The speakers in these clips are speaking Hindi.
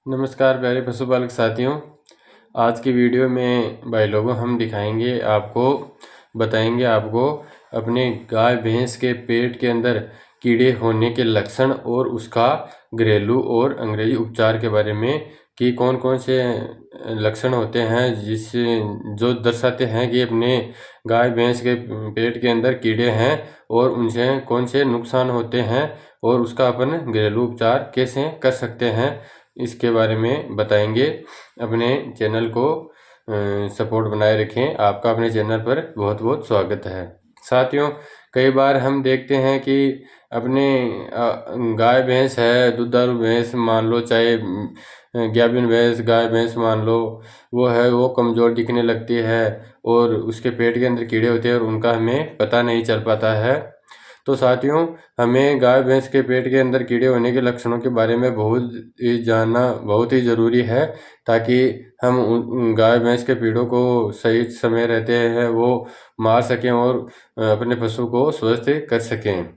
नमस्कार प्यारे पशुपालक साथियों। आज की वीडियो में भाई लोगों हम बताएंगे आपको अपने गाय भैंस के पेट के अंदर कीड़े होने के लक्षण और उसका घरेलू और अंग्रेजी उपचार के बारे में कि कौन कौन से लक्षण होते हैं जो दर्शाते हैं कि अपने गाय भैंस के पेट के अंदर कीड़े हैं और उनसे कौन से नुकसान होते हैं और उसका अपन घरेलू उपचार कैसे कर सकते हैं, इसके बारे में बताएंगे। अपने चैनल को सपोर्ट बनाए रखें। आपका अपने चैनल पर बहुत बहुत स्वागत है। साथियों, कई बार हम देखते हैं कि अपने गाय भैंस है, दुधारू भैंस मान लो, चाहे गाभिन भैंस गाय भैंस मान लो, वो कमज़ोर दिखने लगती है और उसके पेट के अंदर कीड़े होते हैं और उनका हमें पता नहीं चल पाता है। तो साथियों, हमें गाय भैंस के पेट के अंदर कीड़े होने के लक्षणों के बारे में जानना बहुत ही ज़रूरी है, ताकि हम उन गाय भैंस के कीड़ों को सही समय रहते हैं वो मार सकें और अपने पशु को स्वस्थ कर सकें।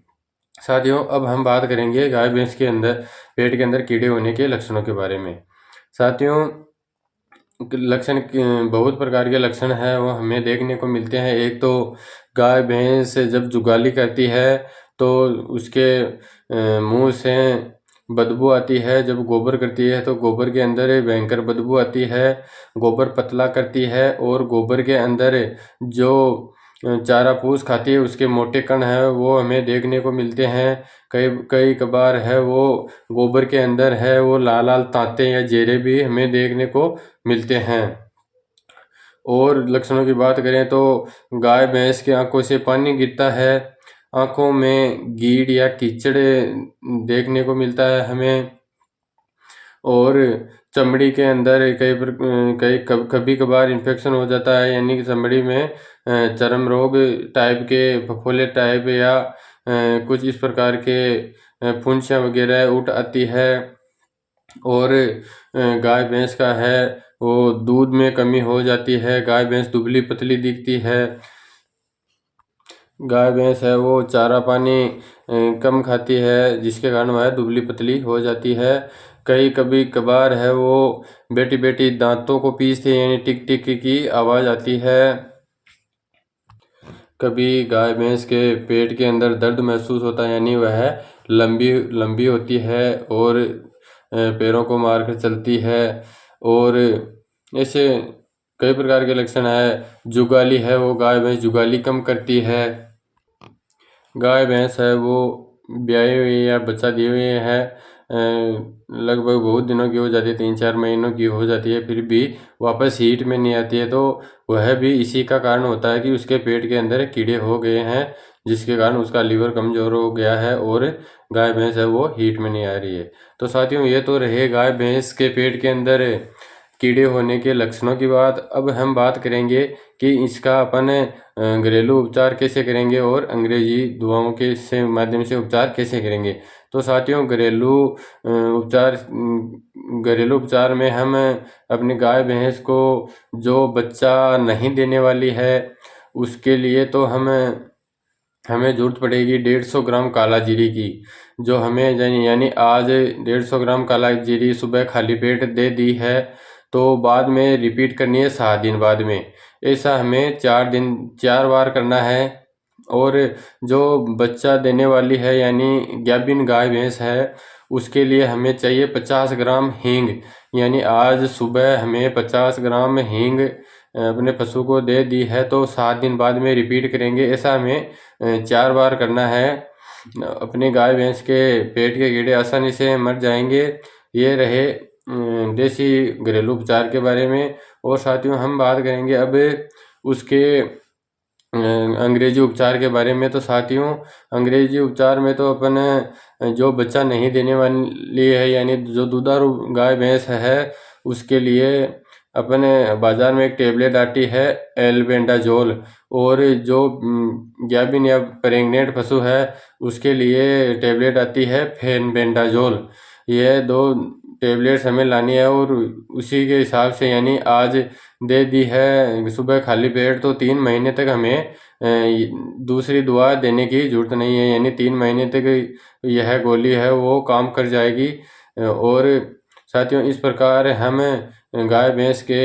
साथियों, अब हम बात करेंगे गाय भैंस के अंदर पेट के अंदर कीड़े होने के लक्षणों के बारे में। साथियों, बहुत प्रकार के लक्षण हैं वो हमें देखने को मिलते हैं। एक तो गाय भैंस जब जुगाली करती है तो उसके मुंह से बदबू आती है। जब गोबर करती है तो गोबर के अंदर भयंकर बदबू आती है। गोबर पतला करती है और गोबर के अंदर जो चारा फूस खाती है उसके मोटे कण है वो हमें देखने को मिलते हैं। कई कई कबार है वो गोबर के अंदर है वो लाल लाल तांते या जेरे भी हमें देखने को मिलते हैं। और लक्षणों की बात करें तो गाय भैंस की आंखों से पानी गिरता है, आंखों में गीड़ या कीचड़ देखने को मिलता है हमें, और चमड़ी के अंदर कभी कभार इन्फेक्शन हो जाता है, यानी कि चमड़ी में चर्म रोग टाइप के फफोले टाइप या कुछ इस प्रकार के फुंसियाँ वगैरह उठ आती है। और गाय भैंस का है वो दूध में कमी हो जाती है, गाय भैंस दुबली पतली दिखती है। गाय भैंस है वो चारा पानी कम खाती है जिसके कारण वह दुबली पतली हो जाती है। कभी कभार है वो बेटी बेटी दांतों को पीसती है, यानी टिक टिक की आवाज़ आती है। कभी गाय भैंस के पेट के अंदर दर्द महसूस होता है, यानी वह लंबी लंबी होती है और पैरों को मारकर चलती है। और ऐसे कई प्रकार के लक्षण है। जुगाली है वो गाय भैंस जुगाली कम करती है। गाय भैंस है वो ब्याई हुई या बच्चा दिए हुए है, लगभग बहुत दिनों की हो जाती है, 3-4 महीनों की हो जाती है, फिर भी वापस हीट में नहीं आती है, तो वह भी इसी का कारण होता है कि उसके पेट के अंदर कीड़े हो गए हैं, जिसके कारण उसका लीवर कमज़ोर हो गया है और गाय भैंस है वो हीट में नहीं आ रही है। तो साथियों, ये तो रहे गाय भैंस के पेट के अंदर कीड़े होने के लक्षणों की बात। अब हम बात करेंगे कि इसका अपन घरेलू उपचार कैसे करेंगे और अंग्रेजी दवाओं के से माध्यम से उपचार कैसे करेंगे। तो साथियों, घरेलू उपचार में हम अपनी गाय भैंस को जो बच्चा नहीं देने वाली है उसके लिए तो हमें ज़रूरत पड़ेगी 150 ग्राम काला जीरी की, जो हमें यानी आज 150 ग्राम काला जीरी सुबह खाली पेट दे दी है तो बाद में रिपीट करनी है 7 दिन बाद में। ऐसा हमें 4 बार करना है। और जो बच्चा देने वाली है यानी गाभिन गाय भैंस है उसके लिए हमें चाहिए 50 ग्राम हींग, यानी आज सुबह हमें 50 ग्राम हींग अपने पशु को दे दी है तो 7 दिन बाद में रिपीट करेंगे। ऐसा हमें 4 बार करना है। अपने गाय भैंस के पेट के कीड़े आसानी से मर जाएंगे। ये रहे देसी घरेलू उपचार के बारे में। और साथियों, हम बात करेंगे अब उसके अंग्रेजी उपचार के बारे में। तो साथियों, अंग्रेजी उपचार में तो अपन जो बच्चा नहीं देने वाली है यानी जो दुधारू गाय भैंस है उसके लिए अपने बाज़ार में एक टेबलेट आती है एल्बेंडाजोल, और जो गाभिन या प्रेग्नेंट पशु है उसके लिए टेबलेट आती है फेनबेंडाजोल। यह 2 टेबलेट्स हमें लानी है और उसी के हिसाब से, यानी आज दे दी है सुबह खाली पेट तो 3 महीने तक हमें दूसरी दवा देने की ज़रूरत नहीं है, यानी 3 महीने तक यह गोली है वो काम कर जाएगी। और साथियों इस प्रकार हम गाय भैंस के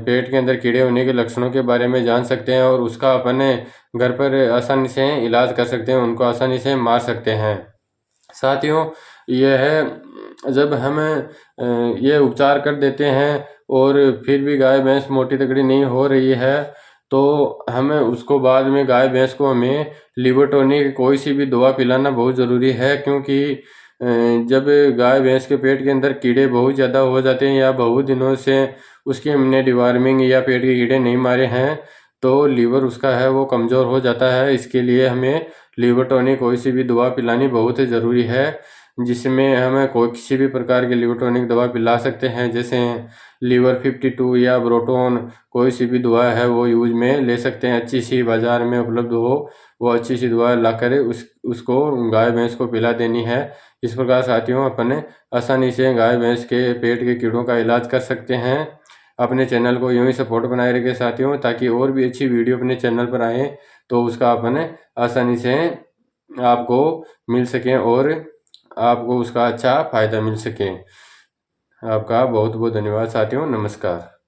पेट के अंदर कीड़े होने के लक्षणों के बारे में जान सकते हैं और उसका अपने घर पर आसानी से इलाज कर सकते हैं, उनको आसानी से मार सकते हैं। साथियों यह है जब हम ये उपचार कर देते हैं और फिर भी गाय भैंस मोटी तगड़ी नहीं हो रही है तो हमें उसको बाद में गाय भैंस को हमें लिवर टॉनिक कोई सी भी दवा पिलाना बहुत ज़रूरी है, क्योंकि जब गाय भैंस के पेट के अंदर कीड़े बहुत ज़्यादा हो जाते हैं या बहुत दिनों से उसकी हमने डिवार्मिंग या पेट के कीड़े नहीं मारे हैं तो लीवर उसका है वो कमज़ोर हो जाता है। इसके लिए हमें लीवर टॉनिक कोई सी भी दवा पिलानी बहुत ही ज़रूरी है, जिसमें हमें कोई किसी भी प्रकार की लीवर टॉनिक दवा पिला सकते हैं, जैसे लीवर 52 या ब्रोटोन कोई सी भी दवा है वो यूज में ले सकते हैं। अच्छी सी बाज़ार में उपलब्ध हो वो अच्छी सी दवा ला कर उसको गाय भैंस को पिला देनी है। इस प्रकार साथियों अपन आसानी से गाय भैंस के पेट के कीड़ों का इलाज कर सकते हैं। अपने चैनल को यूँ ही सपोर्ट बनाए रखें साथियों, ताकि और भी अच्छी वीडियो अपने चैनल पर आए तो उसका अपन आसानी से आपको मिल सकें और आपको उसका अच्छा फ़ायदा मिल सके। आपका बहुत बहुत धन्यवाद साथियों, नमस्कार।